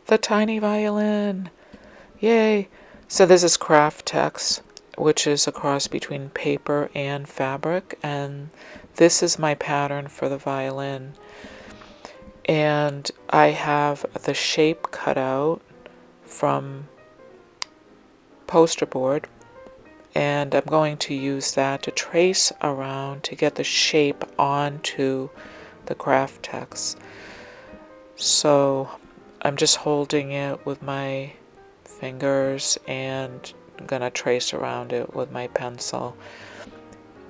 The tiny violin! Yay! So this is craft text, which is a cross between paper and fabric, and this is my pattern for the violin. And I have the shape cut out from poster board, and I'm going to use that to trace around to get the shape onto the craft text. So I'm just holding it with my fingers and I'm gonna trace around it with my pencil.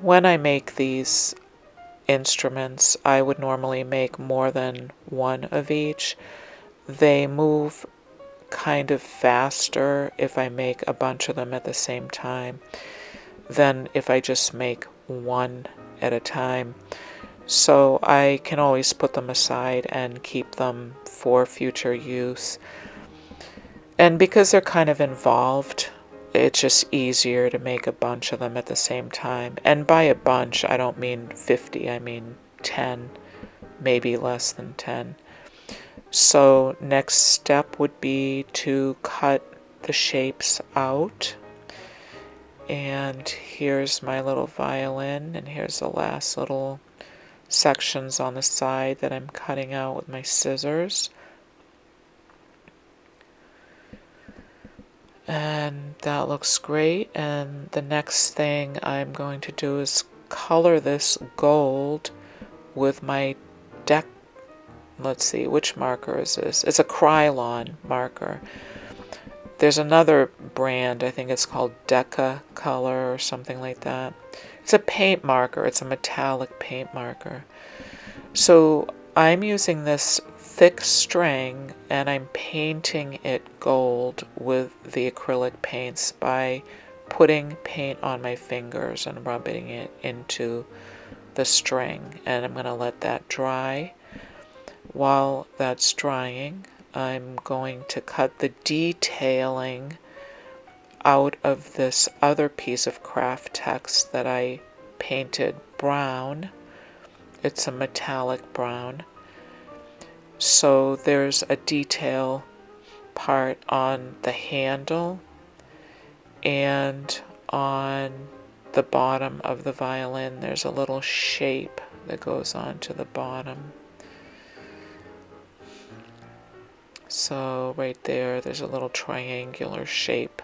When I make these instruments, I would normally make more than one of each. They move kind of faster if I make a bunch of them at the same time than if I just make one at a time. So I can always put them aside and keep them for future use. And because they're kind of involved, it's just easier to make a bunch of them at the same time. And by a bunch, I don't mean 50, I mean 10, maybe less than 10. So next step would be to cut the shapes out. And here's my little violin, and here's the last little sections on the side that I'm cutting out with my scissors. And that looks great. And the next thing I'm going to do is color this gold with my deck. Let's see, which marker is this? It's a Krylon marker. There's another brand, I think it's called Deca Color or something like that. It's a paint marker, it's a metallic paint marker. So I'm using this thick string and I'm painting it gold with the acrylic paints by putting paint on my fingers and rubbing it into the string. And I'm going to let that dry. While that's drying, I'm going to cut the detailing out of this other piece of craft text that I painted brown. It's a metallic brown. So there's a detail part on the handle and on the bottom of the violin. There's a little shape that goes on to the bottom. So right there's a little triangular shape.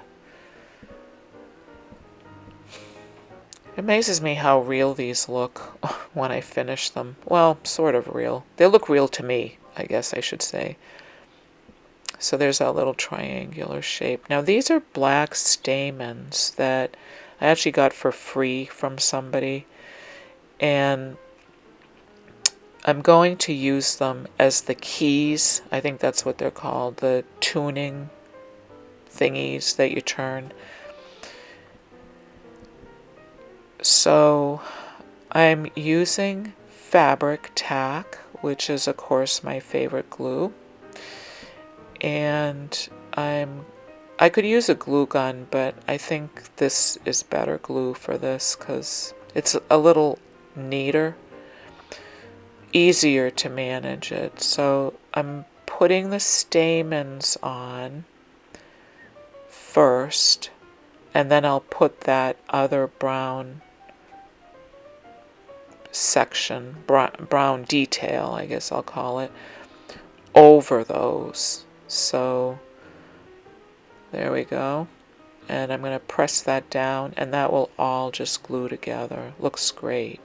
It amazes me how real these look when I finish them. Well, sort of real. They look real to me, I guess I should say. So there's that little triangular shape. Now these are black stamens that I actually got for free from somebody. And I'm going to use them as the keys. I think that's what they're called, the tuning thingies that you turn. So I'm using fabric tack, which is of course my favorite glue. And I could use a glue gun, but I think this is better glue for this because it's a little neater. Easier to manage it. So I'm putting the stamens on first, and then I'll put that other brown section, brown detail, I guess I'll call it, over those. So there we go. And I'm going to press that down, and that will all just glue together. Looks great.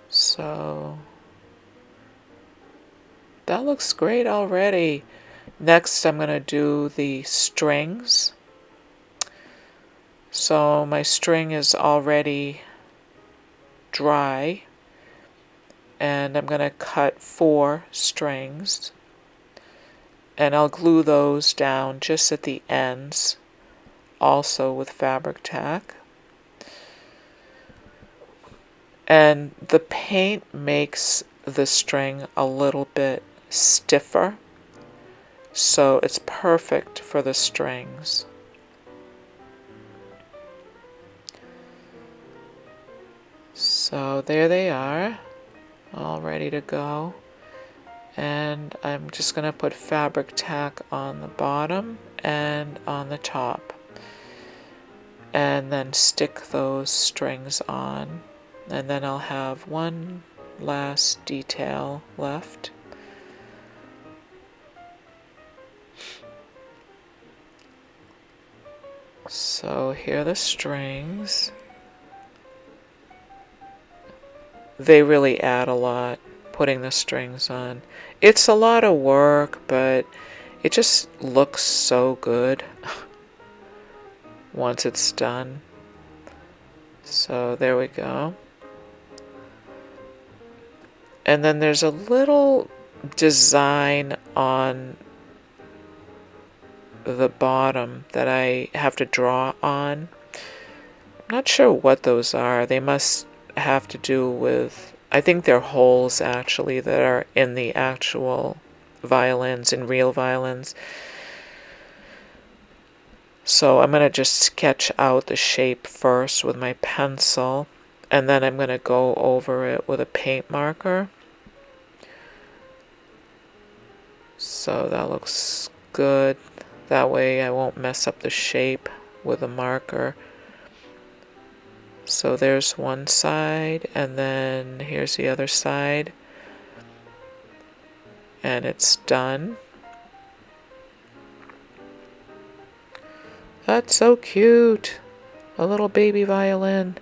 So that looks great already. Next I'm going to do the strings. So my string is already dry and I'm going to cut 4 strings and I'll glue those down just at the ends, also with fabric tack. And the paint makes the string a little bit stiffer, so it's perfect for the strings. So there they are, all ready to go. And I'm just going to put fabric tack on the bottom and on the top. And then stick those strings on. And then I'll have one last detail left. So here are the strings. They really add a lot, putting the strings on. It's a lot of work, but it just looks so good once it's done. So there we go. And then there's a little design on the bottom that I have to draw on. I'm not sure what those are. They must have to do with, I think they're holes actually that are in the actual violins, in real violins. So I'm going to just sketch out the shape first with my pencil, and then I'm going to go over it with a paint marker. So that looks good. That way I won't mess up the shape with a marker. So there's one side, and then here's the other side. And it's done. That's so cute. A little baby violin.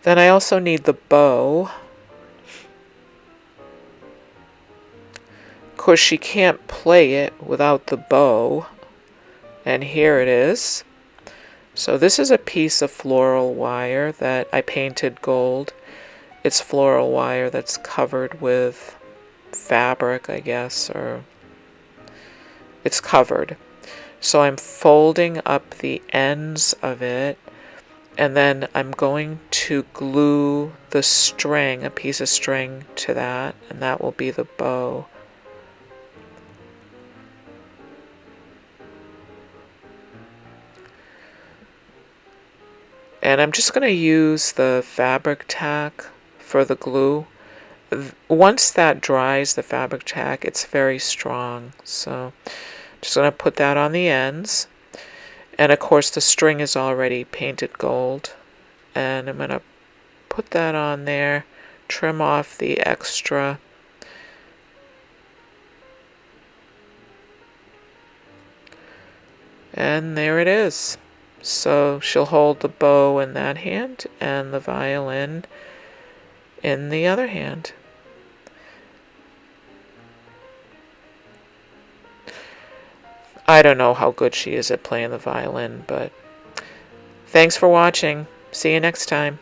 Then I also need the bow. Of course, she can't play it without the bow. And here it is. So this is a piece of floral wire that I painted gold. It's floral wire that's covered with fabric, I guess, or it's covered. So I'm folding up the ends of it, and then I'm going to glue the string, a piece of string, to that, and that will be the bow. And I'm just going to use the fabric tack for the glue. Once that dries, the fabric tack, it's very strong. So just going to put that on the ends. And of course the string is already painted gold. And I'm going to put that on there, trim off the extra. And there it is. So she'll hold the bow in that hand and the violin in the other hand. I don't know how good she is at playing the violin, but thanks for watching. See you next time.